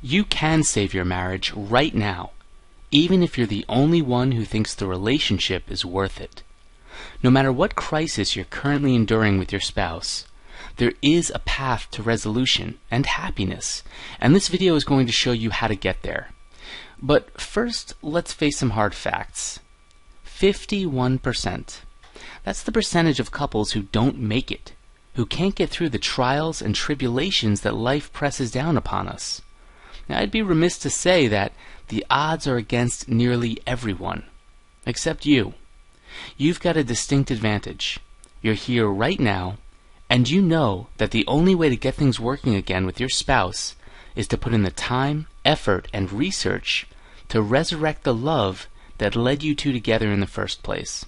You can save your marriage right now, even if you're the only one who thinks the relationship is worth it. No matter what crisis you're currently enduring with your spouse, there is a path to resolution and happiness, and this video is going to show you how to get there. But first, let's face some hard facts. 51%. That's the percentage of couples who don't make it, who can't get through the trials and tribulations that life presses down upon us. Now, I'd be remiss to say that the odds are against nearly everyone, except you. You've got a distinct advantage. You're here right now, and you know that the only way to get things working again with your spouse is to put in the time, effort, and research to resurrect the love that led you two together in the first place.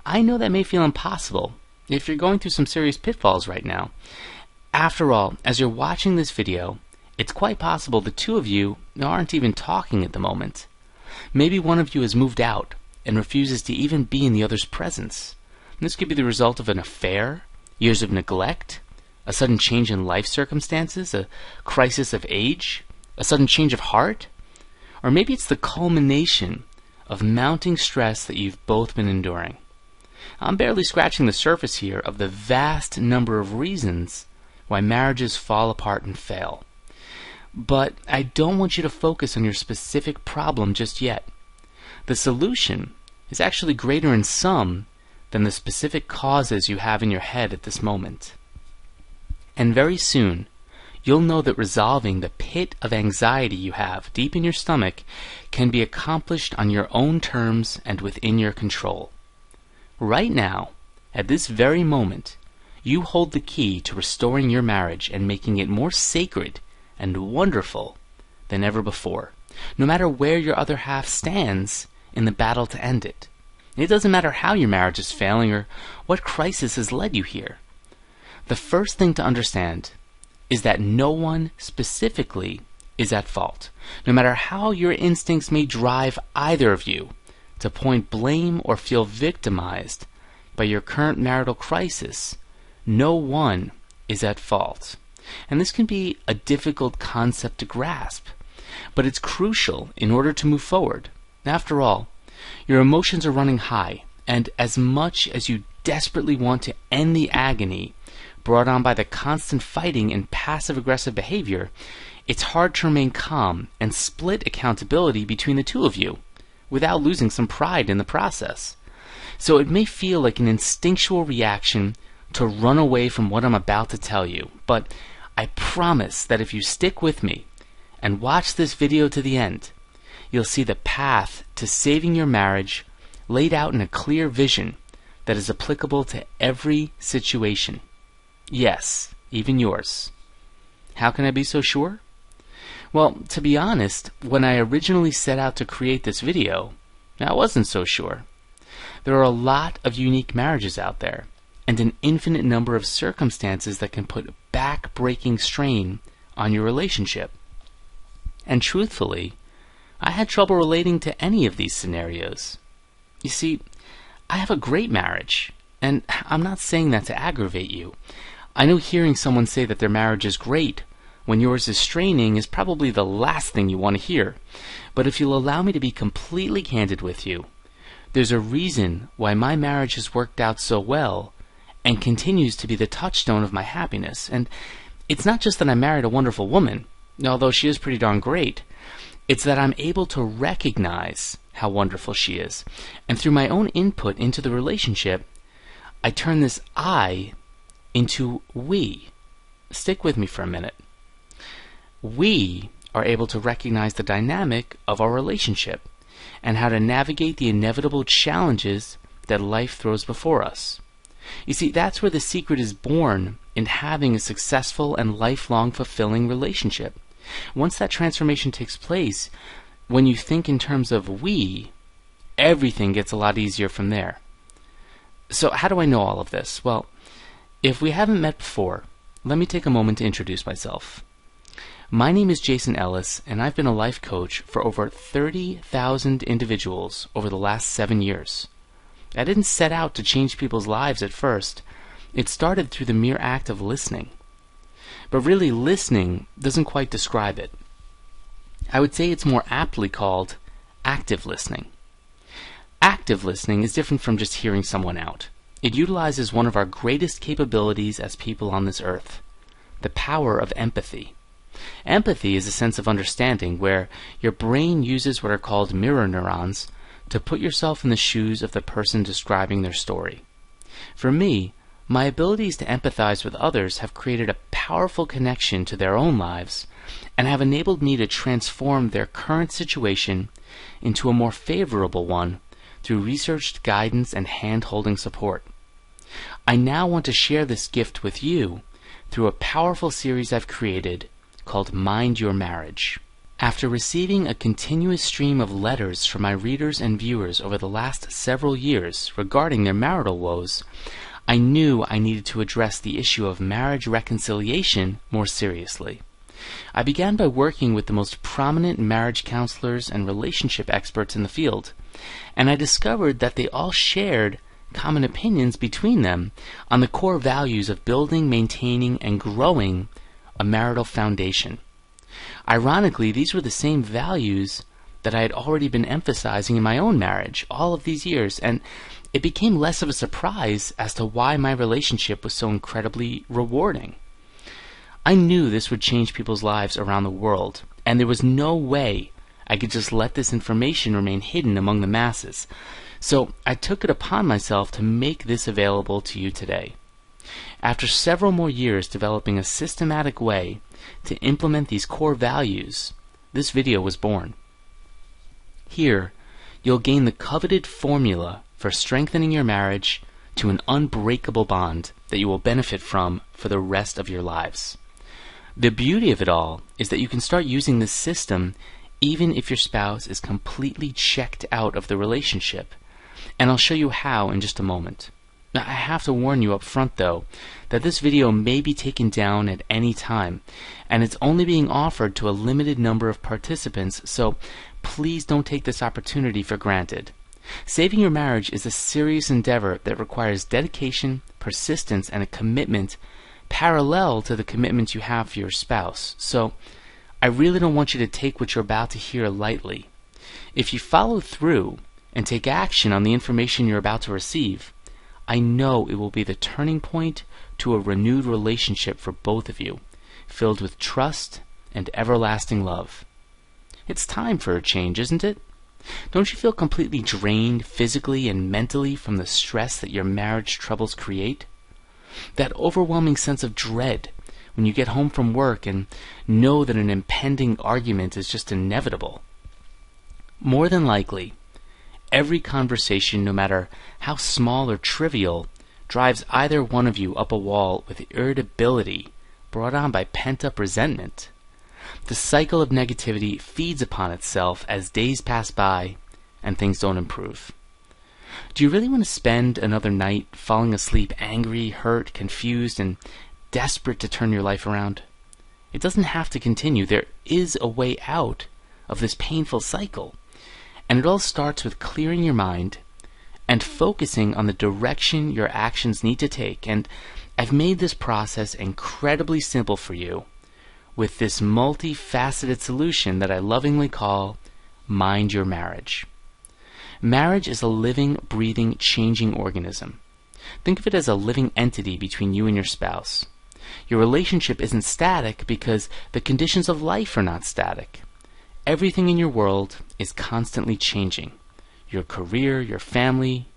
I know that may feel impossible if you're going through some serious pitfalls right now. After all, as you're watching this video, it's quite possible the two of you aren't even talking at the moment. Maybe one of you has moved out and refuses to even be in the other's presence. And this could be the result of an affair, years of neglect, a sudden change in life circumstances, a crisis of age, a sudden change of heart, or maybe it's the culmination of mounting stress that you've both been enduring. I'm barely scratching the surface here of the vast number of reasons why marriages fall apart and fail. But I don't want you to focus on your specific problem just yet. The solution is actually greater in some than the specific causes you have in your head at this moment. And very soon, you'll know that resolving the pit of anxiety you have deep in your stomach can be accomplished on your own terms and within your control. Right now, at this very moment, you hold the key to restoring your marriage and making it more sacred and wonderful than ever before, no matter where your other half stands in the battle to end it. It doesn't matter how your marriage is failing or what crisis has led you here. The first thing to understand is that no one specifically is at fault, no matter how your instincts may drive either of you to point blame or feel victimized by your current marital crisis. No one is at fault. And this can be a difficult concept to grasp, but it's crucial in order to move forward. After all, your emotions are running high, and as much as you desperately want to end the agony brought on by the constant fighting and passive-aggressive behavior, it's hard to remain calm and split accountability between the two of you without losing some pride in the process. So it may feel like an instinctual reaction to run away from what I'm about to tell you, but I promise that if you stick with me and watch this video to the end, you'll see the path to saving your marriage laid out in a clear vision that is applicable to every situation. Yes, even yours. How can I be so sure? Well, to be honest, when I originally set out to create this video, I wasn't so sure. There are a lot of unique marriages out there, and an infinite number of circumstances that can put back-breaking strain on your relationship. And truthfully, I had trouble relating to any of these scenarios. You see, I have a great marriage, and I'm not saying that to aggravate you. I know hearing someone say that their marriage is great when yours is straining is probably the last thing you want to hear. But if you'll allow me to be completely candid with you, there's a reason why my marriage has worked out so well and continues to be the touchstone of my happiness. And it's not just that I married a wonderful woman, although she is pretty darn great. It's that I'm able to recognize how wonderful she is. And through my own input into the relationship, I turn this I into we. Stick with me for a minute. We are able to recognize the dynamic of our relationship and how to navigate the inevitable challenges that life throws before us. You see, that's where the secret is born in having a successful and lifelong fulfilling relationship. Once that transformation takes place, when you think in terms of we, everything gets a lot easier from there. So how do I know all of this? Well, if we haven't met before, let me take a moment to introduce myself. My name is Jason Ellis, and I've been a life coach for over 30,000 individuals over the last 7 years. I didn't set out to change people's lives at first. It started through the mere act of listening. But really, listening doesn't quite describe it. I would say it's more aptly called active listening. Active listening is different from just hearing someone out. It utilizes one of our greatest capabilities as people on this earth, the power of empathy. Empathy is a sense of understanding where your brain uses what are called mirror neurons to put yourself in the shoes of the person describing their story. For me, my abilities to empathize with others have created a powerful connection to their own lives and have enabled me to transform their current situation into a more favorable one through researched guidance and hand-holding support. I now want to share this gift with you through a powerful series I've created called Mind Your Marriage. After receiving a continuous stream of letters from my readers and viewers over the last several years regarding their marital woes, I knew I needed to address the issue of marriage reconciliation more seriously. I began by working with the most prominent marriage counselors and relationship experts in the field, and I discovered that they all shared common opinions between them on the core values of building, maintaining, and growing a marital foundation. Ironically, these were the same values that I had already been emphasizing in my own marriage all of these years, and it became less of a surprise as to why my relationship was so incredibly rewarding. I knew this would change people's lives around the world, and there was no way I could just let this information remain hidden among the masses. So I took it upon myself to make this available to you today. After several more years developing a systematic way to implement these core values, this video was born. Here, you'll gain the coveted formula for strengthening your marriage to an unbreakable bond that you will benefit from for the rest of your lives. The beauty of it all is that you can start using this system even if your spouse is completely checked out of the relationship, and I'll show you how in just a moment. Now, I have to warn you up front, though, that this video may be taken down at any time, and it's only being offered to a limited number of participants, so please don't take this opportunity for granted. Saving your marriage is a serious endeavor that requires dedication, persistence, and a commitment parallel to the commitments you have for your spouse. So, I really don't want you to take what you're about to hear lightly. If you follow through and take action on the information you're about to receive, I know it will be the turning point to a renewed relationship for both of you, filled with trust and everlasting love. It's time for a change, isn't it? Don't you feel completely drained physically and mentally from the stress that your marriage troubles create? That overwhelming sense of dread when you get home from work and know that an impending argument is just inevitable. More than likely, every conversation, no matter how small or trivial, drives either one of you up a wall with irritability brought on by pent-up resentment. The cycle of negativity feeds upon itself as days pass by and things don't improve. Do you really want to spend another night falling asleep angry, hurt, confused, and desperate to turn your life around? It doesn't have to continue. There is a way out of this painful cycle. And it all starts with clearing your mind and focusing on the direction your actions need to take. And I've made this process incredibly simple for you with this multifaceted solution that I lovingly call Mind Your Marriage. Marriage is a living, breathing, changing organism. Think of it as a living entity between you and your spouse. Your relationship isn't static because the conditions of life are not static. Everything in your world is constantly changing. Your career, your family,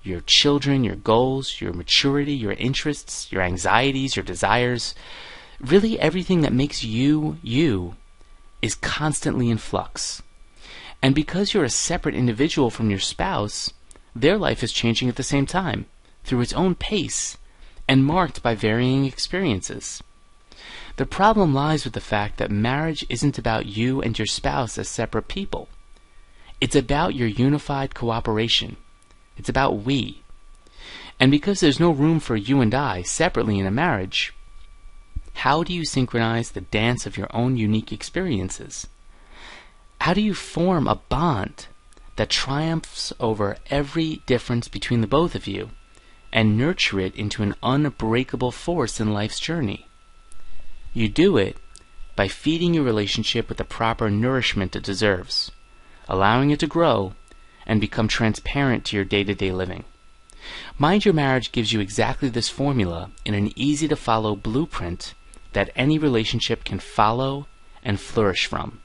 your children, your goals, your maturity, your interests, your anxieties, your desires. Really everything that makes you, you, is constantly in flux. And because you're a separate individual from your spouse, their life is changing at the same time, through its own pace, and marked by varying experiences. The problem lies with the fact that marriage isn't about you and your spouse as separate people. It's about your unified cooperation. It's about we. And because there's no room for you and I separately in a marriage, how do you synchronize the dance of your own unique experiences? How do you form a bond that triumphs over every difference between the both of you and nurture it into an unbreakable force in life's journey? You do it by feeding your relationship with the proper nourishment it deserves, allowing it to grow and become transparent to your day-to-day living. Mind Your Marriage gives you exactly this formula in an easy-to-follow blueprint that any relationship can follow and flourish from.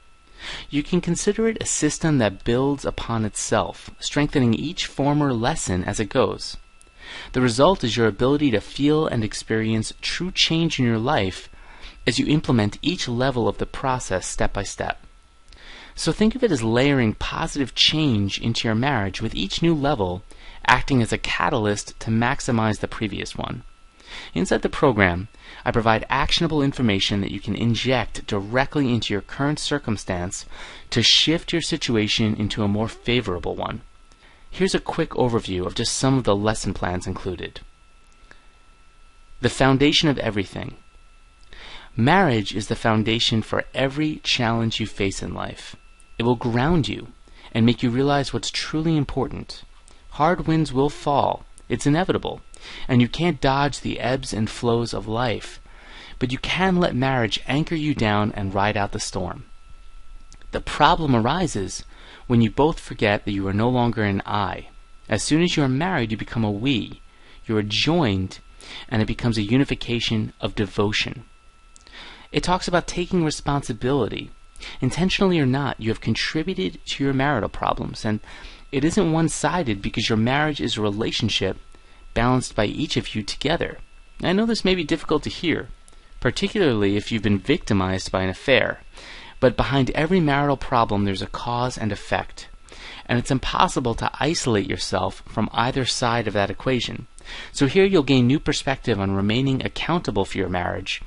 You can consider it a system that builds upon itself, strengthening each former lesson as it goes. The result is your ability to feel and experience true change in your life as you implement each level of the process step by step. So think of it as layering positive change into your marriage, with each new level acting as a catalyst to maximize the previous one. Inside the program, I provide actionable information that you can inject directly into your current circumstance to shift your situation into a more favorable one. Here's a quick overview of just some of the lesson plans included. The foundation of everything. Marriage is the foundation for every challenge you face in life. It will ground you and make you realize what's truly important. Hard winds will fall. It's inevitable. And you can't dodge the ebbs and flows of life. But you can let marriage anchor you down and ride out the storm. The problem arises when you both forget that you are no longer an I. As soon as you are married, you become a we. You are joined, and it becomes a unification of devotion. It talks about taking responsibility. Intentionally or not, you have contributed to your marital problems, and it isn't one-sided because your marriage is a relationship balanced by each of you together. I know this may be difficult to hear, particularly if you've been victimized by an affair, but behind every marital problem there's a cause and effect, and it's impossible to isolate yourself from either side of that equation. So here you'll gain new perspective on remaining accountable for your marriage,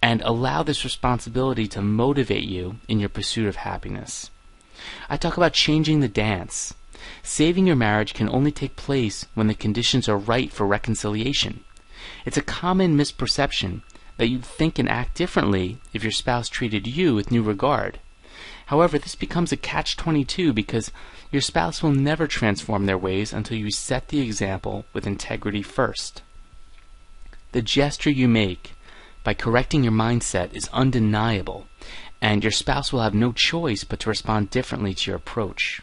and allow this responsibility to motivate you in your pursuit of happiness. I talk about changing the dance. Saving your marriage can only take place when the conditions are right for reconciliation. It's a common misperception that you'd think and act differently if your spouse treated you with new regard. However, this becomes a catch-22 because your spouse will never transform their ways until you set the example with integrity first. The gesture you make by correcting your mindset is undeniable, and your spouse will have no choice but to respond differently to your approach.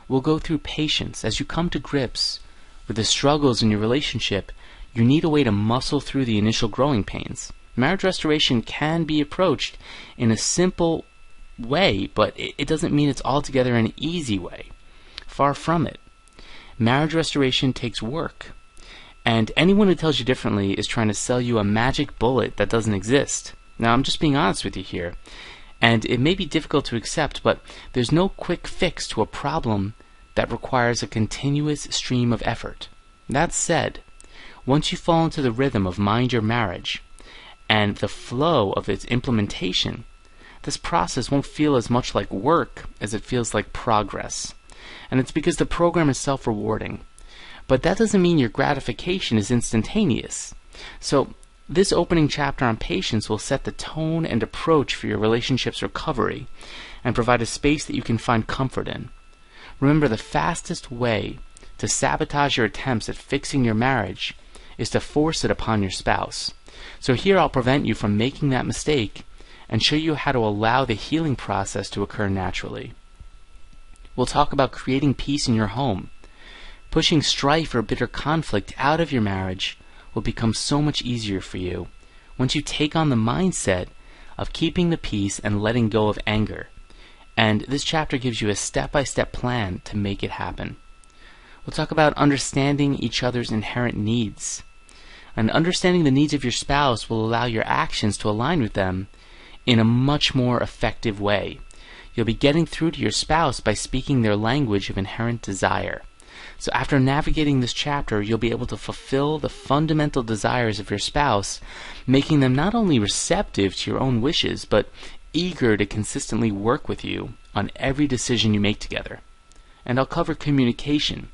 We'll go through patience. As you come to grips with the struggles in your relationship, you need a way to muscle through the initial growing pains. Marriage restoration can be approached in a simple way, but it doesn't mean it's altogether an easy way. Far from it. Marriage restoration takes work. And anyone who tells you differently is trying to sell you a magic bullet that doesn't exist. Now, I'm just being honest with you here. And it may be difficult to accept, but there's no quick fix to a problem that requires a continuous stream of effort. That said, once you fall into the rhythm of Mind Your Marriage and the flow of its implementation, this process won't feel as much like work as it feels like progress. And it's because the program is self-rewarding. But that doesn't mean your gratification is instantaneous. So this opening chapter on patience will set the tone and approach for your relationship's recovery and provide a space that you can find comfort in. Remember, the fastest way to sabotage your attempts at fixing your marriage is to force it upon your spouse. So here I'll prevent you from making that mistake and show you how to allow the healing process to occur naturally. We'll talk about creating peace in your home. Pushing strife or bitter conflict out of your marriage will become so much easier for you once you take on the mindset of keeping the peace and letting go of anger. And this chapter gives you a step-by-step plan to make it happen. We'll talk about understanding each other's inherent needs. And understanding the needs of your spouse will allow your actions to align with them in a much more effective way. You'll be getting through to your spouse by speaking their language of inherent desire. So after navigating this chapter, you'll be able to fulfill the fundamental desires of your spouse, making them not only receptive to your own wishes, but eager to consistently work with you on every decision you make together. And I'll cover communication.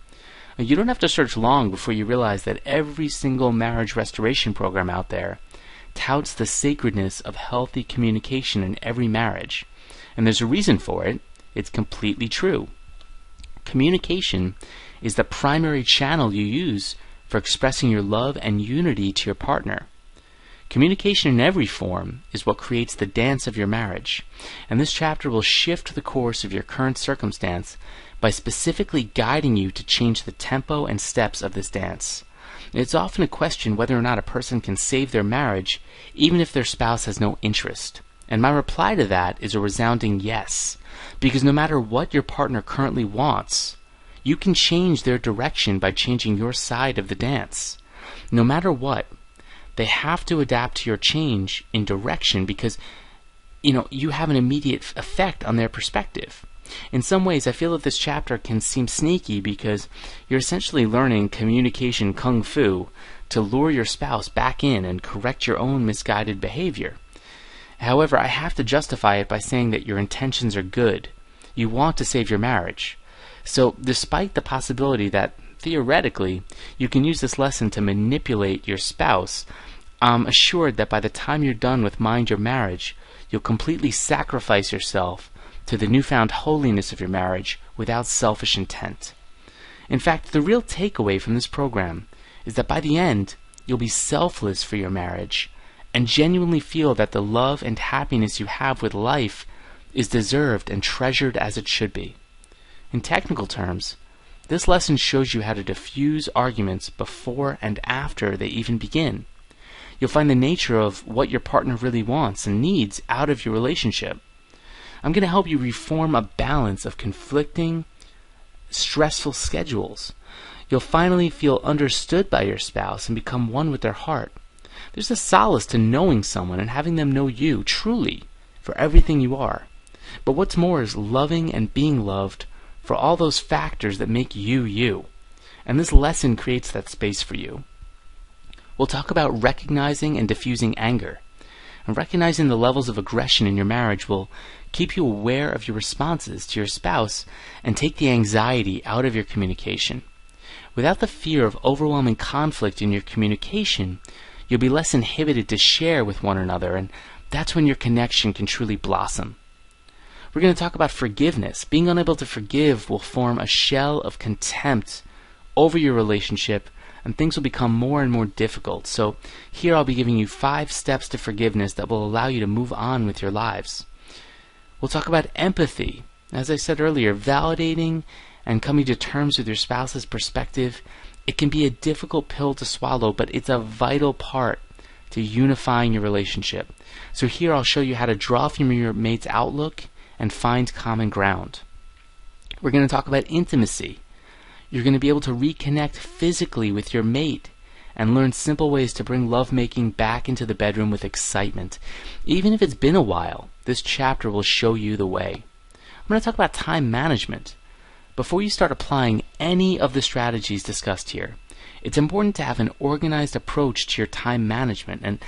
You don't have to search long before you realize that every single marriage restoration program out there touts the sacredness of healthy communication in every marriage. And there's a reason for it. It's completely true. Communication is the primary channel you use for expressing your love and unity to your partner. Communication in every form is what creates the dance of your marriage, and this chapter will shift the course of your current circumstance by specifically guiding you to change the tempo and steps of this dance. It's often a question whether or not a person can save their marriage even if their spouse has no interest. And my reply to that is a resounding yes, because no matter what your partner currently wants, you can change their direction by changing your side of the dance. No matter what, they have to adapt to your change in direction because, you have an immediate effect on their perspective. In some ways, I feel that this chapter can seem sneaky because you're essentially learning communication kung fu to lure your spouse back in and correct your own misguided behavior. However, I have to justify it by saying that your intentions are good. You want to save your marriage. So, despite the possibility that, theoretically, you can use this lesson to manipulate your spouse, I'm assured that by the time you're done with Mind Your Marriage, you'll completely sacrifice yourself to the newfound holiness of your marriage without selfish intent. In fact, the real takeaway from this program is that by the end, you'll be selfless for your marriage and genuinely feel that the love and happiness you have with life is deserved and treasured as it should be. In technical terms, this lesson shows you how to diffuse arguments before and after they even begin. You'll find the nature of what your partner really wants and needs out of your relationship. I'm going to help you reform a balance of conflicting, stressful schedules. You'll finally feel understood by your spouse and become one with their heart. There's a solace to knowing someone and having them know you truly for everything you are. But what's more is loving and being loved for all those factors that make you you. And this lesson creates that space for you. We'll talk about recognizing and diffusing anger. And recognizing the levels of aggression in your marriage will keep you aware of your responses to your spouse and take the anxiety out of your communication. Without the fear of overwhelming conflict in your communication, you'll be less inhibited to share with one another, and that's when your connection can truly blossom. We're going to talk about forgiveness. Being unable to forgive will form a shell of contempt over your relationship, and things will become more and more difficult. So here I'll be giving you 5 steps to forgiveness that will allow you to move on with your lives. We'll talk about empathy. As I said earlier, validating and coming to terms with your spouse's perspective, it can be a difficult pill to swallow, but it's a vital part to unifying your relationship. So here I'll show you how to draw from your mate's outlook and find common ground. We're going to talk about intimacy. You're going to be able to reconnect physically with your mate and learn simple ways to bring lovemaking back into the bedroom with excitement. Even if it's been a while, this chapter will show you the way. I'm going to talk about time management. Before you start applying any of the strategies discussed here, it's important to have an organized approach to your time management. And,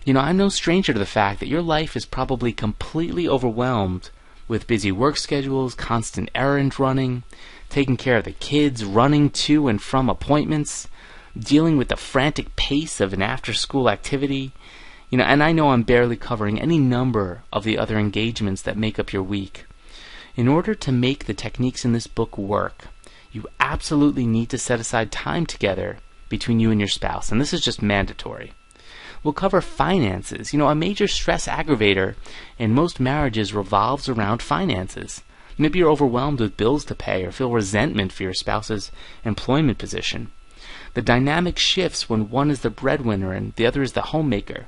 I'm no stranger to the fact that your life is probably completely overwhelmed with busy work schedules, constant errand running, taking care of the kids, running to and from appointments, dealing with the frantic pace of an after-school activity. And I know I'm barely covering any number of the other engagements that make up your week. In order to make the techniques in this book work, you absolutely need to set aside time together between you and your spouse, and this is just mandatory. We'll cover finances. A major stress aggravator in most marriages revolves around finances. Maybe you're overwhelmed with bills to pay or feel resentment for your spouse's employment position. The dynamic shifts when one is the breadwinner and the other is the homemaker.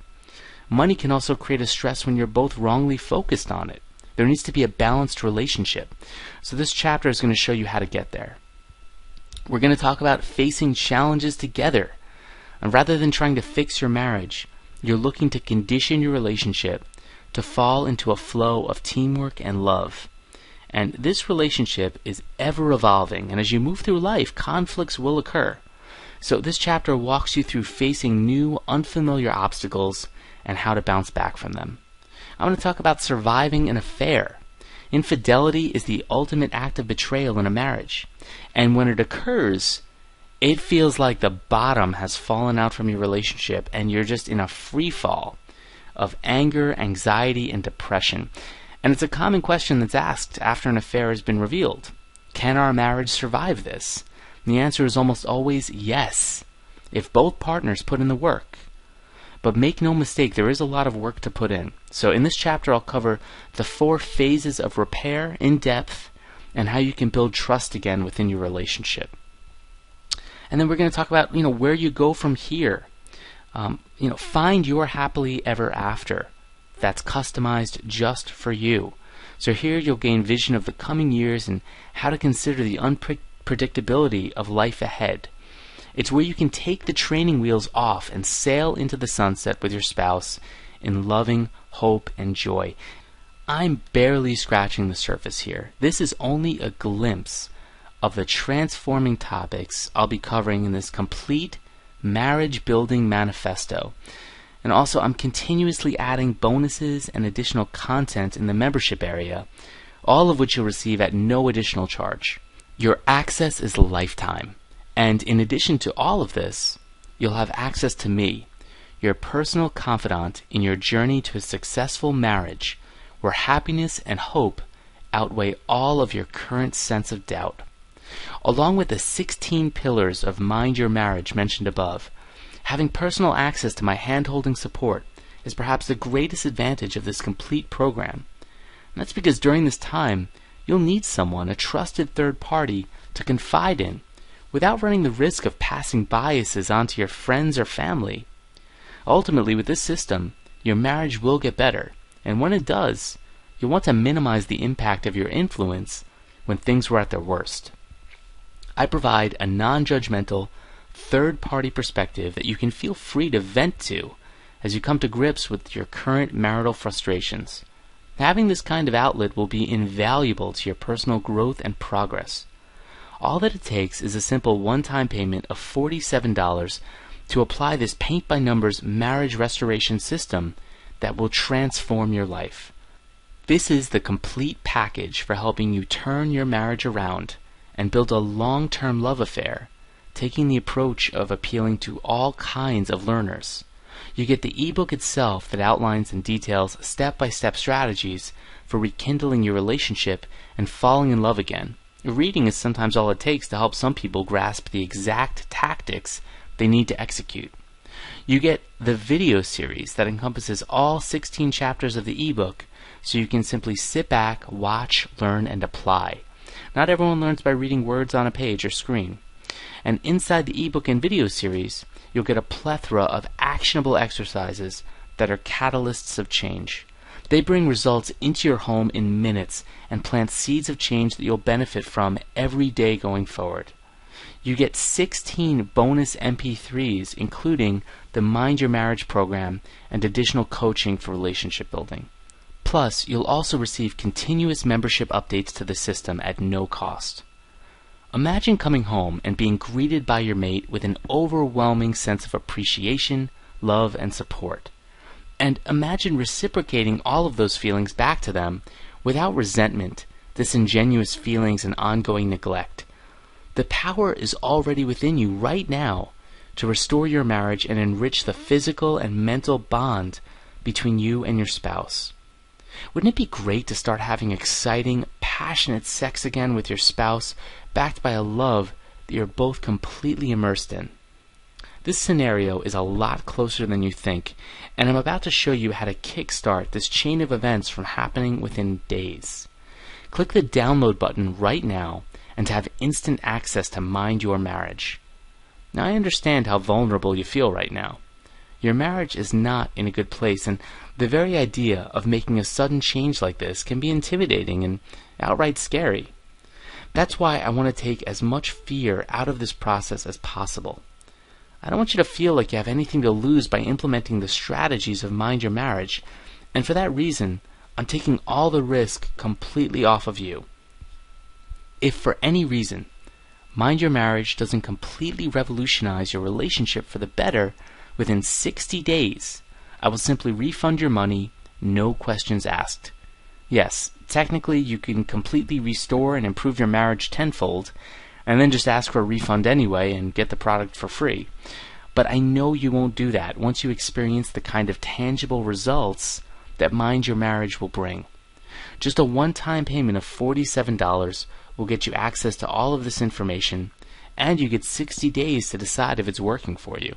Money can also create a stress when you're both wrongly focused on it. There needs to be a balanced relationship. So this chapter is going to show you how to get there. We're going to talk about facing challenges together. And rather than trying to fix your marriage, you're looking to condition your relationship to fall into a flow of teamwork and love. And this relationship is ever evolving, and as you move through life, conflicts will occur. So this chapter walks you through facing new, unfamiliar obstacles and how to bounce back from them. I'm going to talk about surviving an affair. Infidelity is the ultimate act of betrayal in a marriage. And when it occurs, it feels like the bottom has fallen out from your relationship and you're just in a free fall of anger, anxiety, and depression. And it's a common question that's asked after an affair has been revealed. Can our marriage survive this? And the answer is almost always yes, if both partners put in the work. But make no mistake, there is a lot of work to put in. So in this chapter, I'll cover the 4 phases of repair in depth and how you can build trust again within your relationship. And then we're going to talk about, where you go from here. Find your happily ever after that's customized just for you. So here you'll gain vision of the coming years and how to consider the unpredictability of life ahead. It's where you can take the training wheels off and sail into the sunset with your spouse in loving hope and joy. I'm barely scratching the surface here. This is only a glimpse of the transforming topics I'll be covering in this complete marriage building manifesto. And also, I'm continuously adding bonuses and additional content in the membership area, all of which you'll receive at no additional charge. Your access is lifetime. And in addition to all of this, you'll have access to me, your personal confidant in your journey to a successful marriage, where happiness and hope outweigh all of your current sense of doubt. Along with the 16 pillars of Mind Your Marriage mentioned above, having personal access to my hand-holding support is perhaps the greatest advantage of this complete program. And that's because during this time, you'll need someone, a trusted third party, to confide in, without running the risk of passing biases onto your friends or family. Ultimately, with this system, your marriage will get better, and when it does, you'll want to minimize the impact of your influence when things were at their worst. I provide a non-judgmental, third-party perspective that you can feel free to vent to as you come to grips with your current marital frustrations. Having this kind of outlet will be invaluable to your personal growth and progress. All that it takes is a simple one-time payment of $47 to apply this paint-by-numbers marriage restoration system that will transform your life. This is the complete package for helping you turn your marriage around and build a long-term love affair, taking the approach of appealing to all kinds of learners. You get the ebook itself that outlines and details step-by-step strategies for rekindling your relationship and falling in love again. Reading is sometimes all it takes to help some people grasp the exact tactics they need to execute. You get the video series that encompasses all 16 chapters of the ebook, so you can simply sit back, watch, learn, and apply. Not everyone learns by reading words on a page or screen. And inside the ebook and video series, you'll get a plethora of actionable exercises that are catalysts of change. They bring results into your home in minutes and plant seeds of change that you'll benefit from every day going forward. You get 16 bonus MP3s, including the Mind Your Marriage program and additional coaching for relationship building. Plus, you'll also receive continuous membership updates to the system at no cost. Imagine coming home and being greeted by your mate with an overwhelming sense of appreciation, love, and support. And imagine reciprocating all of those feelings back to them without resentment, disingenuous feelings, and ongoing neglect. The power is already within you right now to restore your marriage and enrich the physical and mental bond between you and your spouse. Wouldn't it be great to start having exciting, passionate sex again with your spouse, backed by a love that you're both completely immersed in? This scenario is a lot closer than you think, and I'm about to show you how to kickstart this chain of events from happening within days. Click the download button right now and to have instant access to Mind Your Marriage. Now, I understand how vulnerable you feel right now. Your marriage is not in a good place, and the very idea of making a sudden change like this can be intimidating and outright scary. That's why I want to take as much fear out of this process as possible. I don't want you to feel like you have anything to lose by implementing the strategies of Mind Your Marriage, and for that reason, I'm taking all the risk completely off of you. If for any reason, Mind Your Marriage doesn't completely revolutionize your relationship for the better within 60 days, I will simply refund your money, no questions asked. Yes, technically you can completely restore and improve your marriage tenfold, and then just ask for a refund anyway and get the product for free. But I know you won't do that once you experience the kind of tangible results that Mind Your Marriage will bring. Just a one-time payment of $47 will get you access to all of this information, and you get 60 days to decide if it's working for you.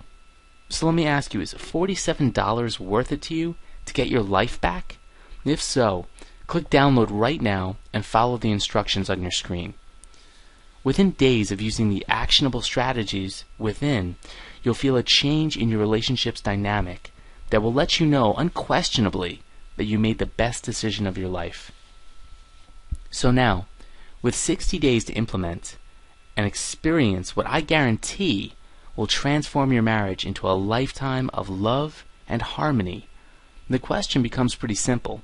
So let me ask you, is $47 worth it to you to get your life back? If so, click download right now and follow the instructions on your screen. Within days of using the actionable strategies within, you'll feel a change in your relationship's dynamic that will let you know unquestionably that you made the best decision of your life. So now, with 60 days to implement and experience what I guarantee will transform your marriage into a lifetime of love and harmony, the question becomes pretty simple.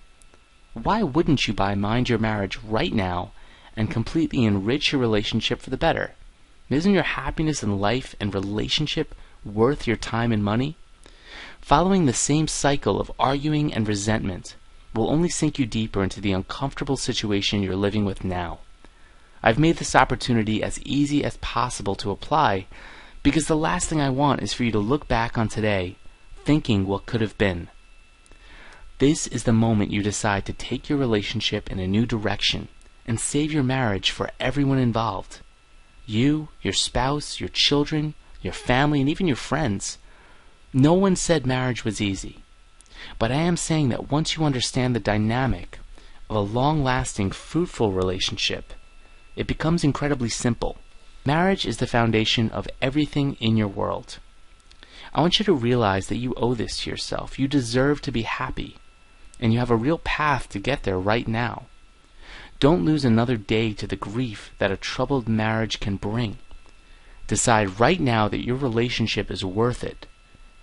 Why wouldn't you buy Mind Your Marriage right now and completely enrich your relationship for the better? Isn't your happiness in life and relationship worth your time and money? Following the same cycle of arguing and resentment will only sink you deeper into the uncomfortable situation you're living with now. I've made this opportunity as easy as possible to apply because the last thing I want is for you to look back on today thinking what could have been. This is the moment you decide to take your relationship in a new direction and save your marriage for everyone involved. You, your spouse, your children, your family, and even your friends. No one said marriage was easy. But I am saying that once you understand the dynamic of a long-lasting, fruitful relationship, it becomes incredibly simple. Marriage is the foundation of everything in your world. I want you to realize that you owe this to yourself. You deserve to be happy, and you have a real path to get there right now. Don't lose another day to the grief that a troubled marriage can bring. Decide right now that your relationship is worth it,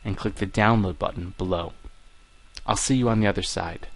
and click the download button below. I'll see you on the other side.